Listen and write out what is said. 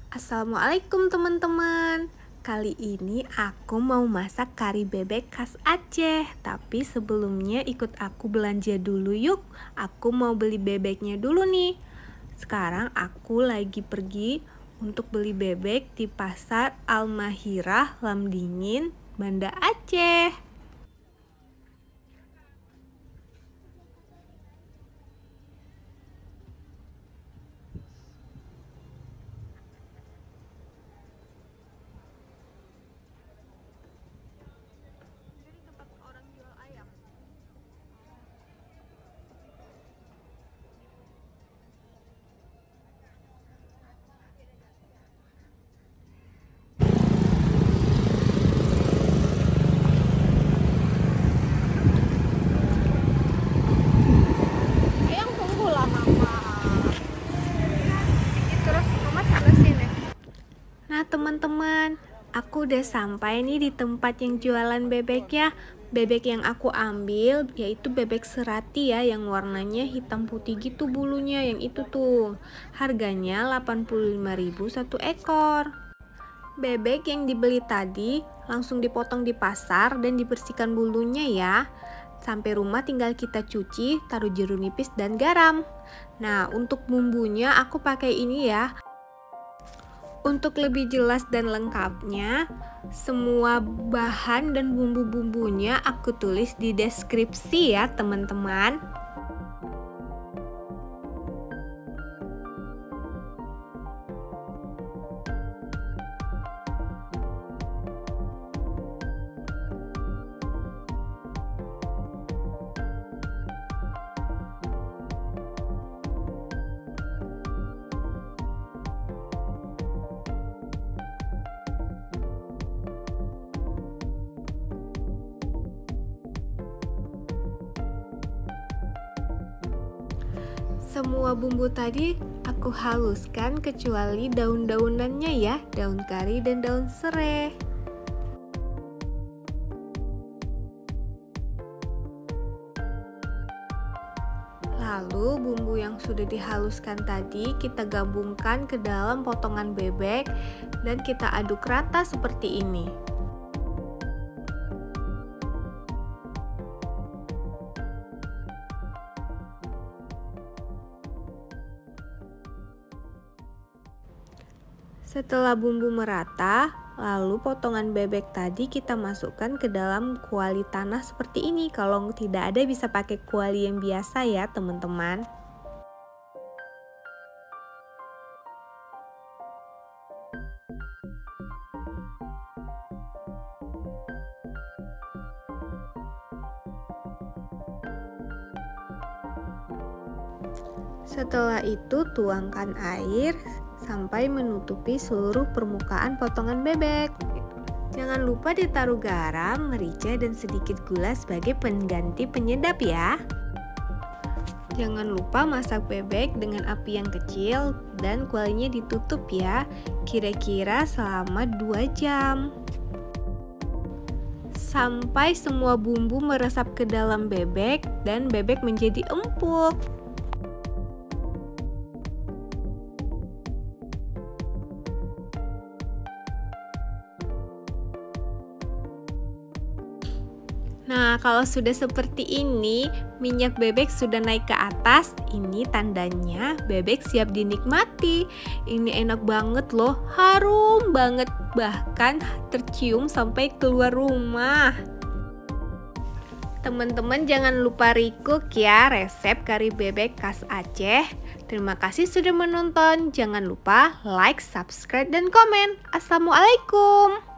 Assalamualaikum teman-teman. Kali ini aku mau masak kari bebek khas Aceh. Tapi sebelumnya ikut aku belanja dulu yuk. Aku mau beli bebeknya dulu nih. Sekarang aku lagi pergi untuk beli bebek di pasar Al-Mahirah, Lamdingin, Banda Aceh. Nah teman-teman, aku udah sampai nih di tempat yang jualan bebeknya. Bebek yang aku ambil yaitu bebek serati ya, yang warnanya hitam putih gitu bulunya, yang itu tuh. Harganya 85.000 satu ekor. Bebek yang dibeli tadi langsung dipotong di pasar dan dibersihkan bulunya ya. Sampai rumah tinggal kita cuci, taruh jeruk nipis dan garam. Nah, untuk bumbunya aku pakai ini ya. Untuk lebih jelas dan lengkapnya, semua bahan dan bumbu-bumbunya aku tulis di deskripsi ya teman-teman. Semua bumbu tadi aku haluskan kecuali daun-daunannya ya, daun kari dan daun serai. Lalu bumbu yang sudah dihaluskan tadi kita gabungkan ke dalam potongan bebek dan kita aduk rata seperti ini. Setelah bumbu merata, lalu potongan bebek tadi kita masukkan ke dalam kuali tanah seperti ini. Kalau tidak ada bisa pakai kuali yang biasa ya teman-teman. Setelah itu tuangkan air sampai menutupi seluruh permukaan potongan bebek. Jangan lupa ditaruh garam, merica, dan sedikit gula sebagai pengganti penyedap ya. Jangan lupa masak bebek dengan api yang kecil dan kualinya ditutup ya, kira-kira selama 2 jam. Sampai semua bumbu meresap ke dalam bebek dan bebek menjadi empuk. Nah, kalau sudah seperti ini, minyak bebek sudah naik ke atas. Ini tandanya bebek siap dinikmati. Ini enak banget loh, harum banget, bahkan tercium sampai keluar rumah. Teman-teman jangan lupa recook ya resep kari bebek khas Aceh. Terima kasih sudah menonton. Jangan lupa like, subscribe, dan komen. Assalamualaikum.